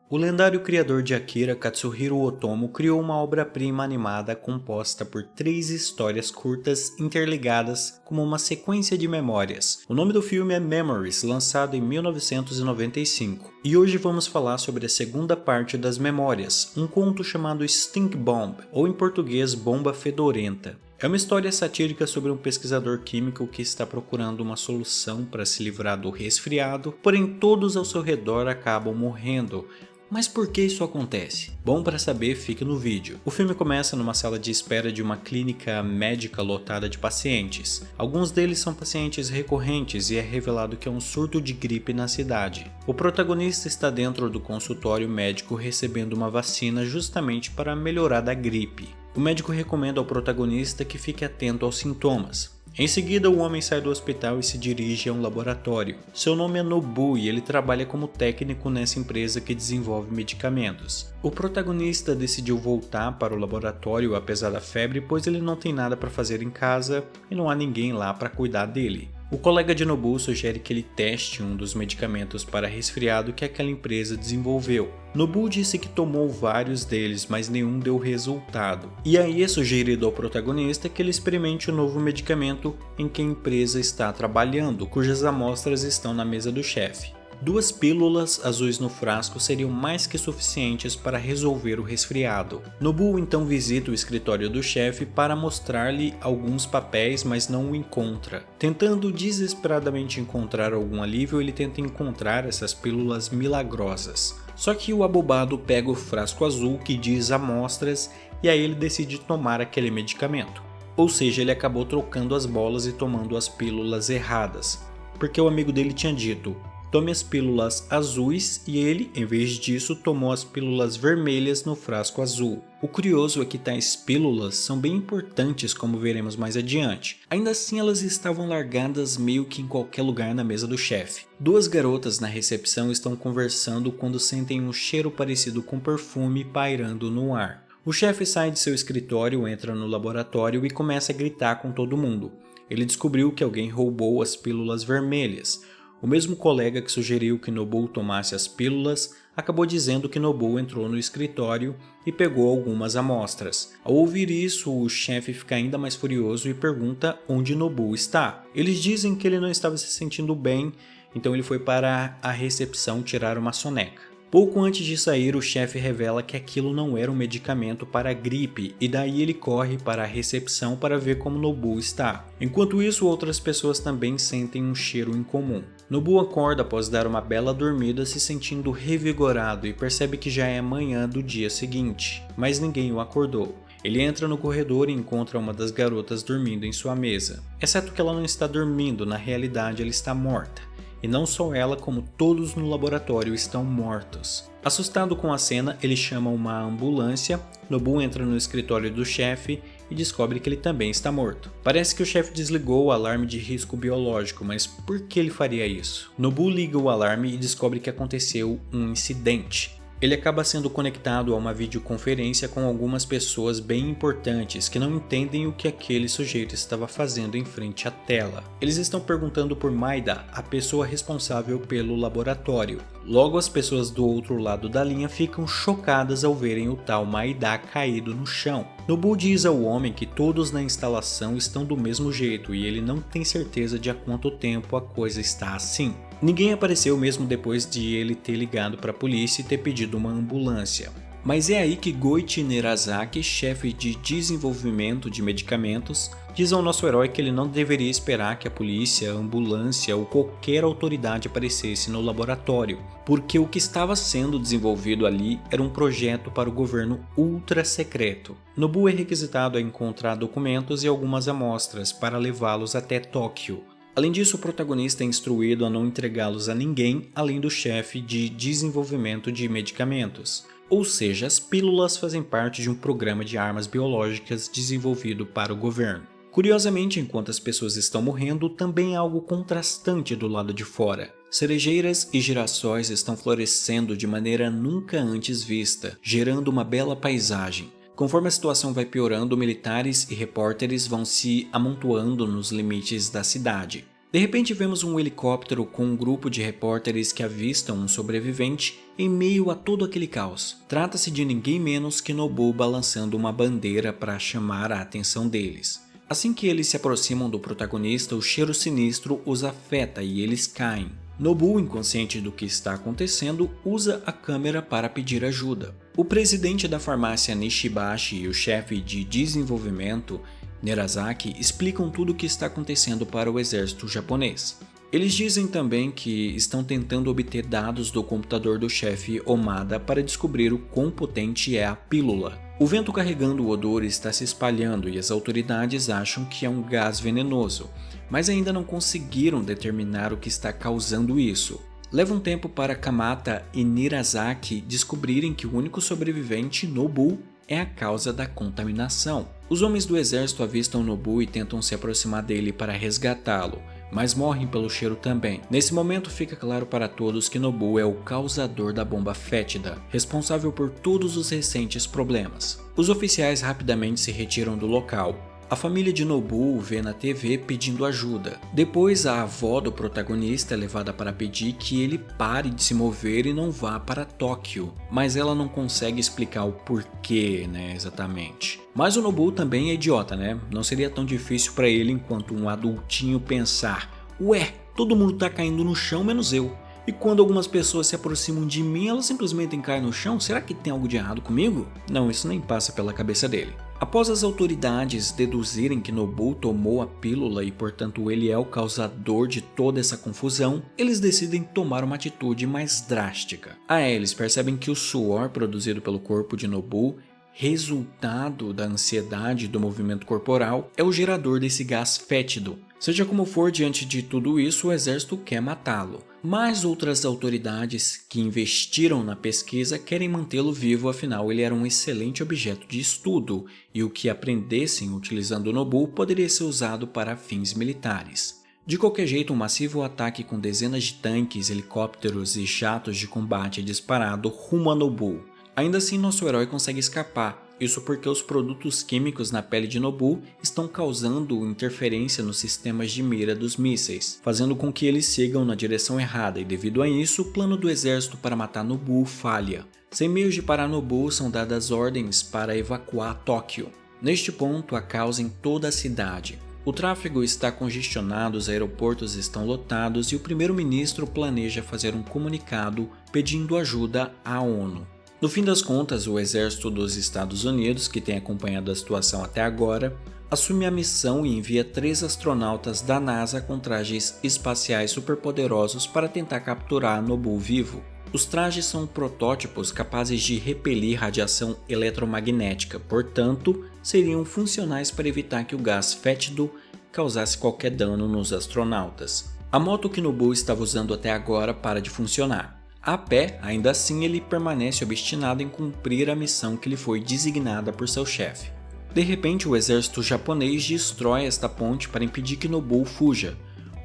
O lendário criador de Akira, Katsuhiro Otomo, criou uma obra-prima animada composta por 3 histórias curtas interligadas como uma sequência de memórias. O nome do filme é Memories, lançado em 1995. E hoje vamos falar sobre a segunda parte das memórias, um conto chamado Stink Bomb, ou em português Bomba Fedorenta. É uma história satírica sobre um pesquisador químico que está procurando uma solução para se livrar do resfriado, porém todos ao seu redor acabam morrendo. Mas por que isso acontece? Bom, para saber, fique no vídeo. O filme começa numa sala de espera de uma clínica médica lotada de pacientes. Alguns deles são pacientes recorrentes e é revelado que é um surto de gripe na cidade. O protagonista está dentro do consultório médico recebendo uma vacina justamente para melhorar da gripe. O médico recomenda ao protagonista que fique atento aos sintomas. Em seguida, o homem sai do hospital e se dirige a um laboratório. Seu nome é Nobu e ele trabalha como técnico nessa empresa que desenvolve medicamentos. O protagonista decidiu voltar para o laboratório apesar da febre, pois ele não tem nada para fazer em casa e não há ninguém lá para cuidar dele. O colega de Nobu sugere que ele teste um dos medicamentos para resfriado que aquela empresa desenvolveu. Nobu disse que tomou vários deles, mas nenhum deu resultado. E aí é sugerido ao protagonista que ele experimente o novo medicamento em que a empresa está trabalhando, cujas amostras estão na mesa do chefe. 2 pílulas azuis no frasco seriam mais que suficientes para resolver o resfriado. Nobu então visita o escritório do chefe para mostrar-lhe alguns papéis, mas não o encontra. Tentando desesperadamente encontrar algum alívio, ele tenta encontrar essas pílulas milagrosas. Só que o abobado pega o frasco azul que diz amostras e aí ele decide tomar aquele medicamento. Ou seja, ele acabou trocando as bolas e tomando as pílulas erradas, porque o amigo dele tinha dito: tome as pílulas azuis, e ele, em vez disso, tomou as pílulas vermelhas no frasco azul. O curioso é que tais pílulas são bem importantes, como veremos mais adiante. Ainda assim, elas estavam largadas meio que em qualquer lugar na mesa do chefe. 2 garotas na recepção estão conversando quando sentem um cheiro parecido com perfume pairando no ar. O chefe sai de seu escritório, entra no laboratório e começa a gritar com todo mundo. Ele descobriu que alguém roubou as pílulas vermelhas. O mesmo colega que sugeriu que Nobu tomasse as pílulas acabou dizendo que Nobu entrou no escritório e pegou algumas amostras. Ao ouvir isso, o chefe fica ainda mais furioso e pergunta onde Nobu está. Eles dizem que ele não estava se sentindo bem, então ele foi para a recepção tirar uma soneca. Pouco antes de sair, o chefe revela que aquilo não era um medicamento para a gripe e daí ele corre para a recepção para ver como Nobu está. Enquanto isso, outras pessoas também sentem um cheiro incomum. Nobu acorda após dar uma bela dormida, se sentindo revigorado, e percebe que já é manhã do dia seguinte, mas ninguém o acordou. Ele entra no corredor e encontra uma das garotas dormindo em sua mesa. Exceto que ela não está dormindo, na realidade ela está morta. E não só ela, como todos no laboratório estão mortos. Assustado com a cena, ele chama uma ambulância. Nobu entra no escritório do chefe e descobre que ele também está morto. Parece que o chefe desligou o alarme de risco biológico, mas por que ele faria isso? Nobu liga o alarme e descobre que aconteceu um incidente. Ele acaba sendo conectado a uma videoconferência com algumas pessoas bem importantes que não entendem o que aquele sujeito estava fazendo em frente à tela. Eles estão perguntando por Maida, a pessoa responsável pelo laboratório. Logo, as pessoas do outro lado da linha ficam chocadas ao verem o tal Maida caído no chão. Nobu diz ao homem que todos na instalação estão do mesmo jeito e ele não tem certeza de há quanto tempo a coisa está assim. Ninguém apareceu mesmo depois de ele ter ligado para a polícia e ter pedido uma ambulância. Mas é aí que Goichi Nerazaki, chefe de desenvolvimento de medicamentos, diz ao nosso herói que ele não deveria esperar que a polícia, a ambulância ou qualquer autoridade aparecesse no laboratório, porque o que estava sendo desenvolvido ali era um projeto para o governo ultra secreto. Nobu é requisitado a encontrar documentos e algumas amostras para levá-los até Tóquio. Além disso, o protagonista é instruído a não entregá-los a ninguém além do chefe de desenvolvimento de medicamentos. Ou seja, as pílulas fazem parte de um programa de armas biológicas desenvolvido para o governo. Curiosamente, enquanto as pessoas estão morrendo, também há algo contrastante do lado de fora. Cerejeiras e girassóis estão florescendo de maneira nunca antes vista, gerando uma bela paisagem. Conforme a situação vai piorando, militares e repórteres vão se amontoando nos limites da cidade. De repente vemos um helicóptero com um grupo de repórteres que avistam um sobrevivente em meio a todo aquele caos. Trata-se de ninguém menos que Nobu balançando uma bandeira para chamar a atenção deles. Assim que eles se aproximam do protagonista, o cheiro sinistro os afeta e eles caem. Nobu, inconsciente do que está acontecendo, usa a câmera para pedir ajuda. O presidente da farmácia Nishibashi e o chefe de desenvolvimento Nerazaki explicam tudo o que está acontecendo para o exército japonês. Eles dizem também que estão tentando obter dados do computador do chefe Omada para descobrir o quão potente é a pílula. O vento carregando o odor está se espalhando e as autoridades acham que é um gás venenoso, mas ainda não conseguiram determinar o que está causando isso. Leva um tempo para Kamata e Nirazaki descobrirem que o único sobrevivente, Nobu, é a causa da contaminação. Os homens do exército avistam Nobu e tentam se aproximar dele para resgatá-lo, mas morrem pelo cheiro também. Nesse momento fica claro para todos que Nobu é o causador da bomba fétida, responsável por todos os recentes problemas. Os oficiais rapidamente se retiram do local. A família de Nobu o vê na TV pedindo ajuda. Depois a avó do protagonista é levada para pedir que ele pare de se mover e não vá para Tóquio, mas ela não consegue explicar o porquê, exatamente. Mas o Nobu também é idiota, Não seria tão difícil para ele enquanto um adultinho pensar: ué, todo mundo tá caindo no chão menos eu. E quando algumas pessoas se aproximam de mim, elas simplesmente caem no chão? Será que tem algo de errado comigo? Não, isso nem passa pela cabeça dele. Após as autoridades deduzirem que Nobu tomou a pílula e portanto ele é o causador de toda essa confusão, eles decidem tomar uma atitude mais drástica. Eles percebem que o suor produzido pelo corpo de Nobu, resultado da ansiedade do movimento corporal, é o gerador desse gás fétido. Seja como for, diante de tudo isso, o exército quer matá-lo. Mas outras autoridades que investiram na pesquisa querem mantê-lo vivo, afinal ele era um excelente objeto de estudo e o que aprendessem utilizando o Nobu poderia ser usado para fins militares. De qualquer jeito, um massivo ataque com dezenas de tanques, helicópteros e jatos de combate é disparado rumo a Nobu. Ainda assim, nosso herói consegue escapar. Isso porque os produtos químicos na pele de Nobu estão causando interferência nos sistemas de mira dos mísseis, fazendo com que eles sigam na direção errada e devido a isso, o plano do exército para matar Nobu falha. Sem meios de parar Nobu, são dadas ordens para evacuar Tóquio. Neste ponto, há caos em toda a cidade. O tráfego está congestionado, os aeroportos estão lotados e o primeiro-ministro planeja fazer um comunicado pedindo ajuda à ONU. No fim das contas, o exército dos Estados Unidos, que tem acompanhado a situação até agora, assume a missão e envia 3 astronautas da NASA com trajes espaciais superpoderosos para tentar capturar Nobu vivo. Os trajes são protótipos capazes de repelir radiação eletromagnética, portanto, seriam funcionais para evitar que o gás fétido causasse qualquer dano nos astronautas. A moto que Nobu estava usando até agora para de funcionar. A pé, ainda assim, ele permanece obstinado em cumprir a missão que lhe foi designada por seu chefe. De repente, o exército japonês destrói esta ponte para impedir que Nobu fuja,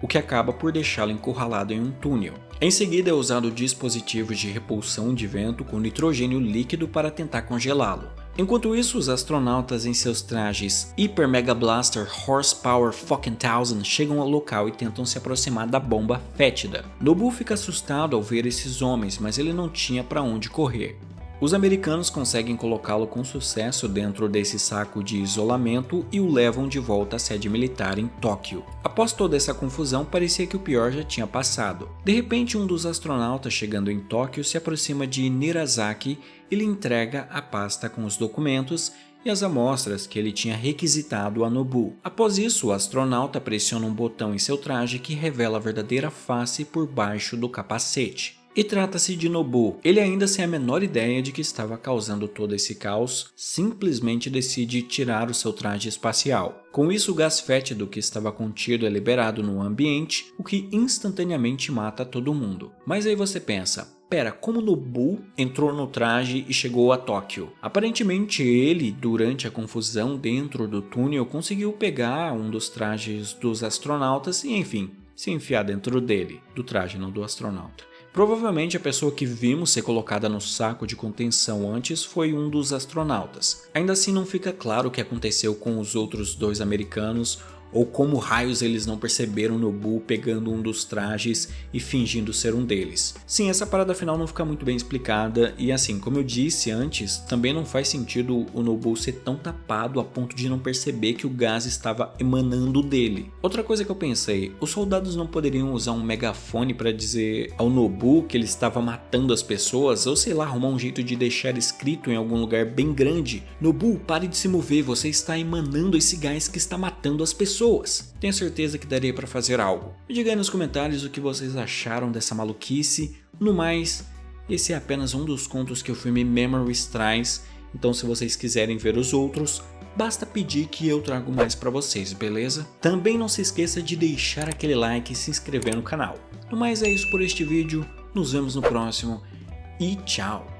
o que acaba por deixá-lo encurralado em um túnel. Em seguida, é usado dispositivos de repulsão de vento com nitrogênio líquido para tentar congelá-lo. Enquanto isso, os astronautas em seus trajes Hyper Mega Blaster Horsepower Fucking 1000 chegam ao local e tentam se aproximar da bomba fétida. Nobu fica assustado ao ver esses homens, mas ele não tinha para onde correr. Os americanos conseguem colocá-lo com sucesso dentro desse saco de isolamento e o levam de volta à sede militar em Tóquio. Após toda essa confusão, parecia que o pior já tinha passado. De repente, um dos astronautas chegando em Tóquio se aproxima de Nirazaki e lhe entrega a pasta com os documentos e as amostras que ele tinha requisitado a Nobu. Após isso, o astronauta pressiona um botão em seu traje que revela a verdadeira face por baixo do capacete. E trata-se de Nobu. Ele, ainda sem a menor ideia de que estava causando todo esse caos, simplesmente decide tirar o seu traje espacial. Com isso, o gás fétido que estava contido é liberado no ambiente, o que instantaneamente mata todo mundo. Mas aí você pensa: pera, como Nobu entrou no traje e chegou a Tóquio? Aparentemente ele, durante a confusão dentro do túnel, conseguiu pegar um dos trajes dos astronautas e, enfim, se enfiar dentro dele. Do traje, não do astronauta. Provavelmente a pessoa que vimos ser colocada no saco de contenção antes foi um dos astronautas. Ainda assim não fica claro o que aconteceu com os outros 2 americanos ou como raios eles não perceberam Nobu pegando um dos trajes e fingindo ser um deles. Sim, essa parada final não fica muito bem explicada e assim, como eu disse antes, também não faz sentido o Nobu ser tão tapado a ponto de não perceber que o gás estava emanando dele. Outra coisa que eu pensei, os soldados não poderiam usar um megafone para dizer ao Nobu que ele estava matando as pessoas, ou sei lá, arrumar um jeito de deixar escrito em algum lugar bem grande: Nobu, pare de se mover, você está emanando esse gás que está matando as pessoas. Tenho certeza que daria para fazer algo. Me diga aí nos comentários o que vocês acharam dessa maluquice. No mais, esse é apenas um dos contos que o filme Memories traz, então se vocês quiserem ver os outros, basta pedir que eu trago mais para vocês, beleza? Também não se esqueça de deixar aquele like e se inscrever no canal. No mais é isso por este vídeo, nos vemos no próximo e tchau!